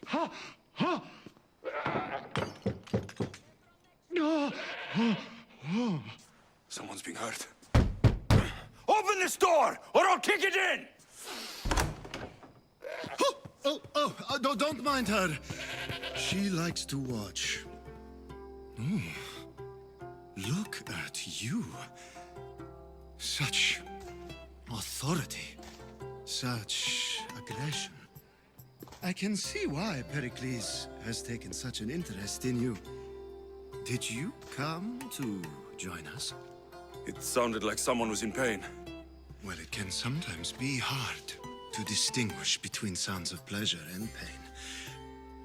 Ha! Ha! No! Someone's being hurt. Open this door, or I'll kick it in! Don't mind her. She likes to watch. Look at you. Such authority. Such aggression. I can see why Pericles has taken such an interest in you. Did you come to join us? It sounded like someone was in pain. Well, it can sometimes be hard to distinguish between sounds of pleasure and pain.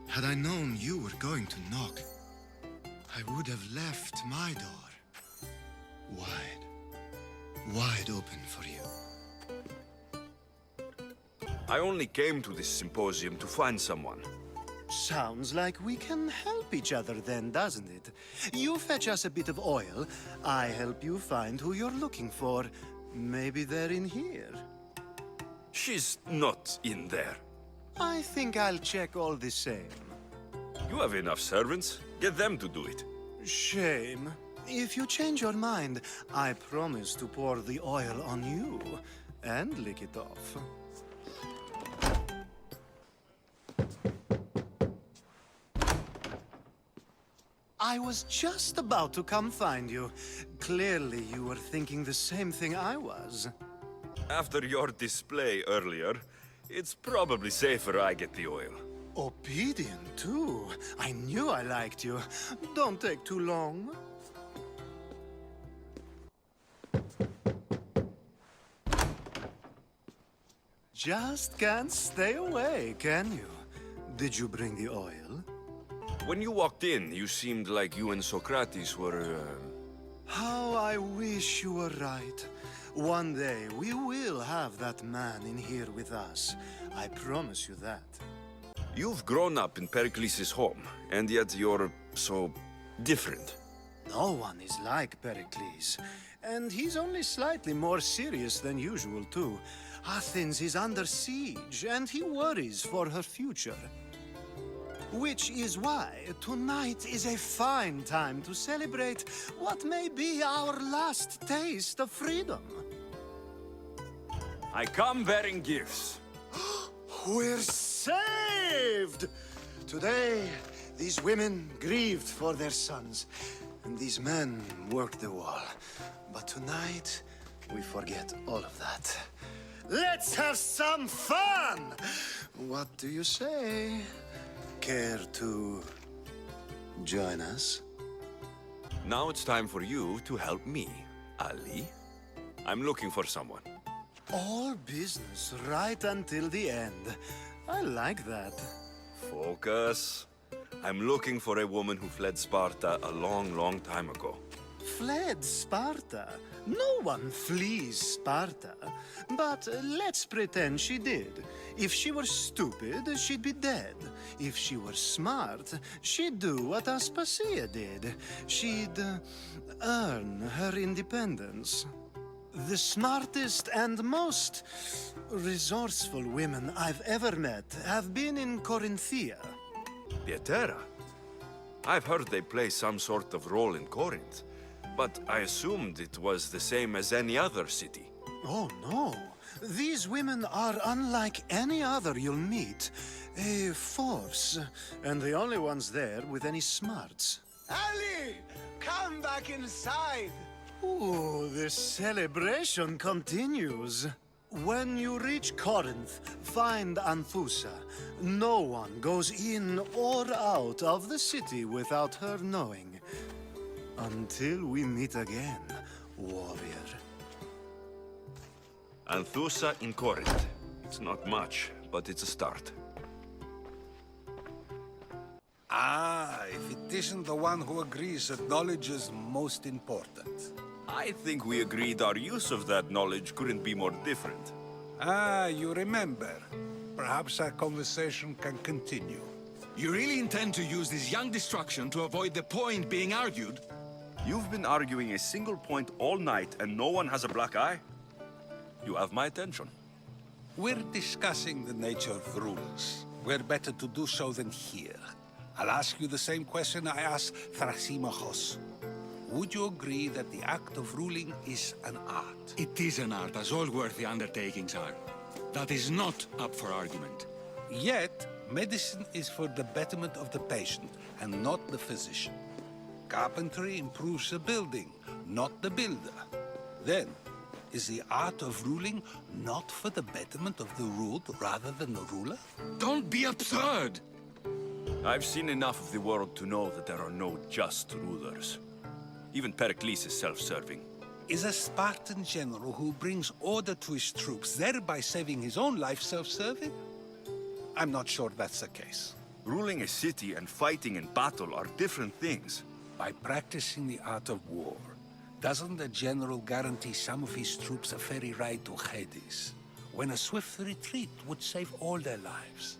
Had I known you were going to knock, I would have left my door wide open for you. I only came to this symposium to find someone. Sounds like we can help each other then, doesn't it? You fetch us a bit of oil, I help you find who you're looking for. Maybe they're in here. She's not in there. I think I'll check all the same. You have enough servants. Get them to do it. Shame. If you change your mind, I promise to pour the oil on you and lick it off. I was just about to come find you. Clearly, you were thinking the same thing I was. After your display earlier, it's probably safer I get the oil. Obedient, too. I knew I liked you. Don't take too long. Just can't stay away, can you? Did you bring the oil? When you walked in, you seemed like you and Socrates were, How I wish you were right. One day, we will have that man in here with us. I promise you that. You've grown up in Pericles' home, and yet you're so different. No one is like Pericles. And he's only slightly more serious than usual, too. Athens is under siege, and he worries for her future. Which is why tonight is a fine time to celebrate what may be our last taste of freedom. I come bearing gifts. We're saved! Today, these women grieved for their sons, and these men worked the wall. But tonight, we forget all of that. Let's have some fun! What do you say? Care to join us? Now it's time for you to help me, Ali. I'm looking for someone. All business right until the end. I like that. Focus. I'm looking for a woman who fled Sparta a long, long time ago. Fled Sparta? No one flees Sparta. But let's pretend she did. If she were stupid, she'd be dead. If she were smart, she'd do what Aspasia did. She'd earn her independence. The smartest and most resourceful women I've ever met have been in Corinthia. Pietera? I've heard they play some sort of role in Corinth, but I assumed it was the same as any other city. Oh, no. These women are unlike any other you'll meet. A force, and the only ones there with any smarts. Ali! Come back inside! Ooh, the celebration continues. When you reach Corinth, find Anthusa. No one goes in or out of the city without her knowing. Until we meet again, warrior. Anthusa in Corinth. It's not much, but it's a start. Ah, if it isn't the one who agrees that knowledge is most important. I think we agreed our use of that knowledge couldn't be more different. Ah, you remember. Perhaps our conversation can continue. You really intend to use this young destruction to avoid the point being argued? You've been arguing a single point all night and no one has a black eye? You have my attention. We're discussing the nature of rules. where better to do so than here? I'll ask you the same question I asked Thrasymachos. Would you agree that the act of ruling is an art? It is an art, as all worthy undertakings are. That is not up for argument. Yet, medicine is for the betterment of the patient, and not the physician. Carpentry improves the building, not the builder. Then, is the art of ruling not for the betterment of the ruled rather than the ruler? Don't be absurd! I've seen enough of the world to know that there are no just rulers. Even Pericles is self-serving. Is a Spartan general who brings order to his troops, thereby saving his own life, self-serving? I'm not sure that's the case. Ruling a city and fighting in battle are different things. By practicing the art of war, doesn't the general guarantee some of his troops a ferry ride to Hades, when a swift retreat would save all their lives?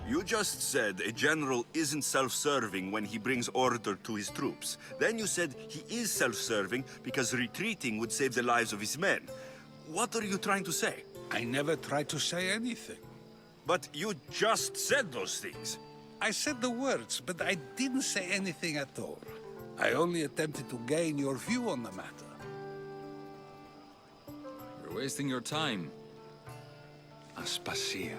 You just said a general isn't self-serving when he brings order to his troops. Then you said he is self-serving because retreating would save the lives of his men. What are you trying to say? I never tried to say anything. But you just said those things. I said the words, but I didn't say anything at all. I only attempted to gain your view on the matter. You're wasting your time. Aspasia.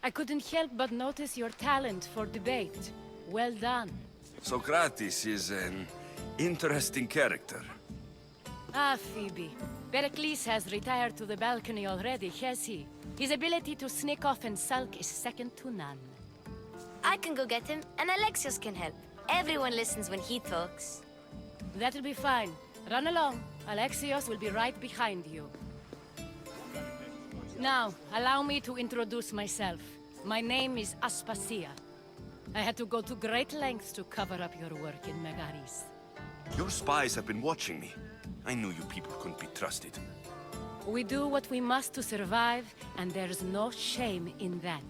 I couldn't help but notice your talent for debate. Well done. Socrates is an interesting character. Ah, Phoebe. Pericles has retired to the balcony already, has he? His ability to sneak off and sulk is second to none. I can go get him, and Alexios can help. Everyone listens when he talks. That'll be fine. Run along. Alexios will be right behind you. Now, allow me to introduce myself. My name is Aspasia. I had to go to great lengths to cover up your work in Megaris. Your spies have been watching me. I knew you people couldn't be trusted. We do what we must to survive, and there's no shame in that.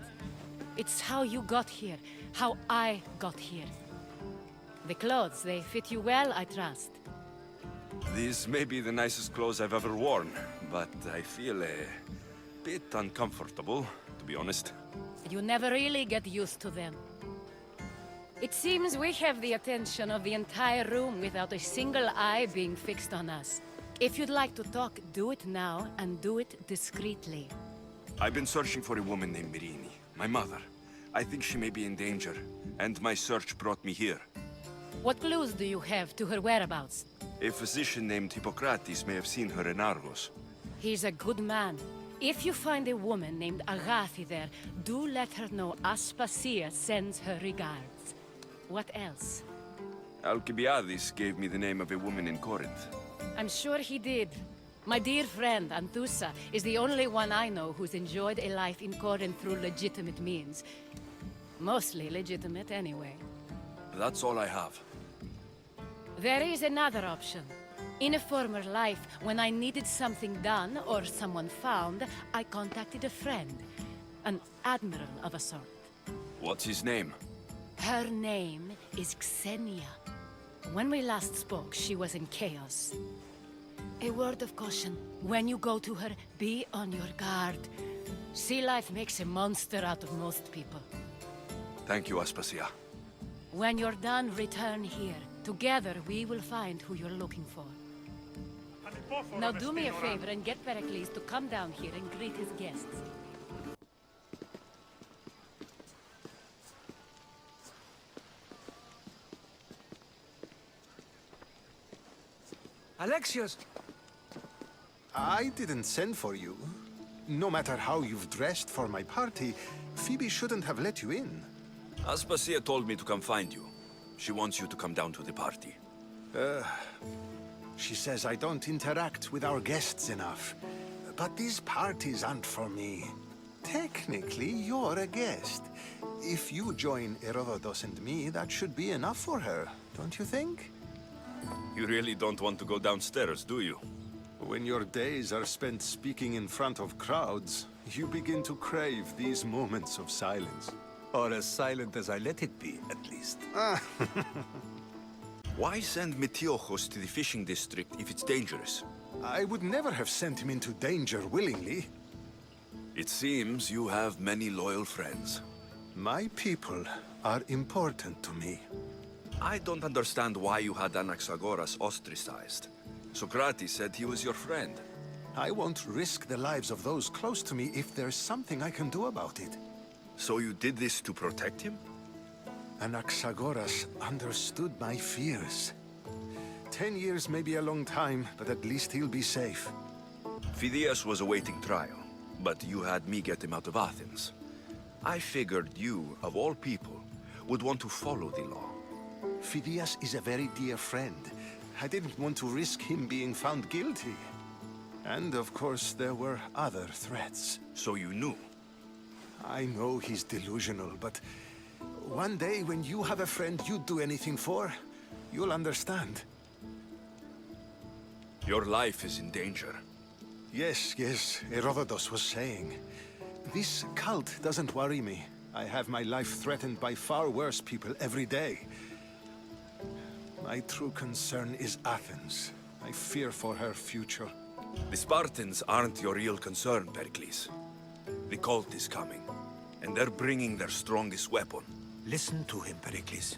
It's how you got here, how I got here. The clothes, they fit you well, I trust. These may be the nicest clothes I've ever worn, but I feel a bit uncomfortable, to be honest. You never really get used to them. It seems we have the attention of the entire room without a single eye being fixed on us. If you'd like to talk, do it now, and do it discreetly. I've been searching for a woman named Myrine, my mother. I think she may be in danger, and my search brought me here. What clues do you have to her whereabouts? A physician named Hippocrates may have seen her in Argos. He's a good man. If you find a woman named Agathi there, do let her know Aspasia sends her regards. What else? Alcibiades gave me the name of a woman in Corinth. I'm sure he did. My dear friend, Anthusa, is the only one I know who's enjoyed a life in Corinth through legitimate means. Mostly legitimate, anyway. That's all I have. There is another option. In a former life, when I needed something done or someone found, I contacted a friend. An admiral of a sort. What's his name? Her name is Xenia. When we last spoke, she was in chaos. A word of caution. When you go to her, be on your guard. Sea life makes a monster out of most people. Thank you, Aspasia. When you're done, return here. Together, we will find who you're looking for. Now do me a favor and get Pericles to come down here and greet his guests. Alexios! I didn't send for you. No matter how you've dressed for my party, Phoebe shouldn't have let you in. Aspasia told me to come find you. She wants you to come down to the party. She says I don't interact with our guests enough. but these parties aren't for me. Technically, you're a guest. If you join Herodotus and me, that should be enough for her, don't you think? You really don't want to go downstairs, do you? When your days are spent speaking in front of crowds, you begin to crave these moments of silence. Or as silent as I let it be, at least. Why send Metiochos to the fishing district if it's dangerous? I would never have sent him into danger willingly. It seems you have many loyal friends. My people are important to me. I don't understand why you had Anaxagoras ostracized. Socrates said he was your friend. I won't risk the lives of those close to me if there's something I can do about it. So you did this to protect him? Anaxagoras understood my fears. 10 years may be a long time, but at least he'll be safe. Phidias was awaiting trial, but you had me get him out of Athens. I figured you, of all people, would want to follow the law. Phidias is a very dear friend. I didn't want to risk him being found guilty. And of course, there were other threats. So you knew? I know he's delusional, but one day when you have a friend you'd do anything for, you'll understand. Your life is in danger. Yes, Herodotus was saying. This cult doesn't worry me. I have my life threatened by far worse people every day. My true concern is Athens. I fear for her future. The Spartans aren't your real concern, Pericles. The cult is coming, and they're bringing their strongest weapon. Listen to him, Pericles.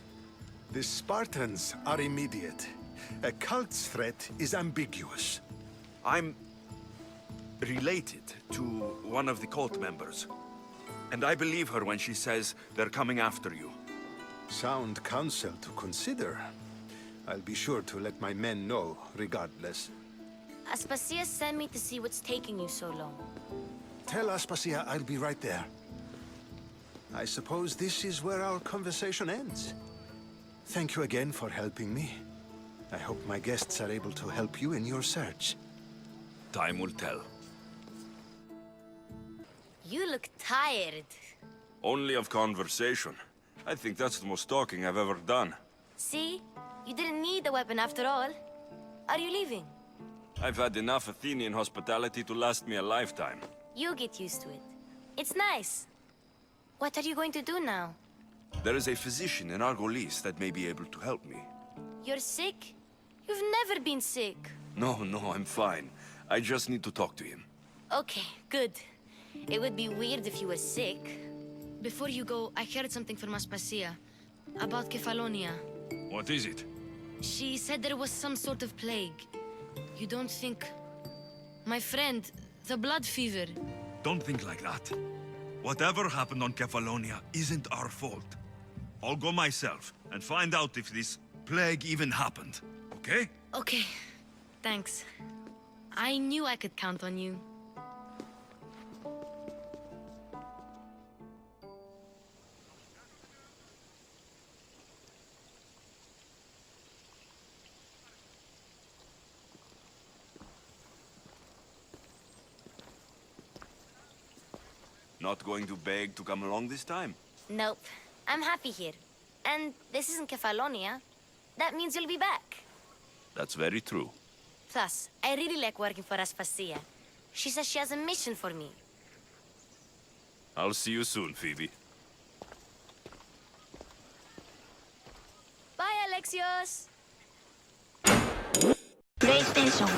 The Spartans are immediate. A cult's threat is ambiguous. I'm related to one of the cult members, and I believe her when she says they're coming after you. Sound counsel to consider. I'll be sure to let my men know, regardless. Aspasia sent me to see what's taking you so long. Tell Aspasia I'll be right there. I suppose this is where our conversation ends. Thank you again for helping me. I hope my guests are able to help you in your search. Time will tell. You look tired. Only of conversation. I think that's the most talking I've ever done. See? You didn't need the weapon after all. Are you leaving? I've had enough Athenian hospitality to last me a lifetime. You'll get used to it. It's nice. What are you going to do now? There is a physician in Argolis that may be able to help me. You're sick? You've never been sick. No, I'm fine. I just need to talk to him. Okay, good. It would be weird if you were sick. Before you go, I heard something from Aspasia about Kefalonia. What is it? She said there was some sort of plague. You don't think... My friend, the blood fever. Don't think like that. Whatever happened on Kefalonia isn't our fault. I'll go myself and find out if this plague even happened, okay? Okay, thanks. I knew I could count on you. Not going to beg to come along this time? Nope. I'm happy here. And this isn't Kefalonia. That means you'll be back. That's very true. Plus, I really like working for Aspasia. She says she has a mission for me. I'll see you soon, Phoebe. Bye, Alexios! PlayStation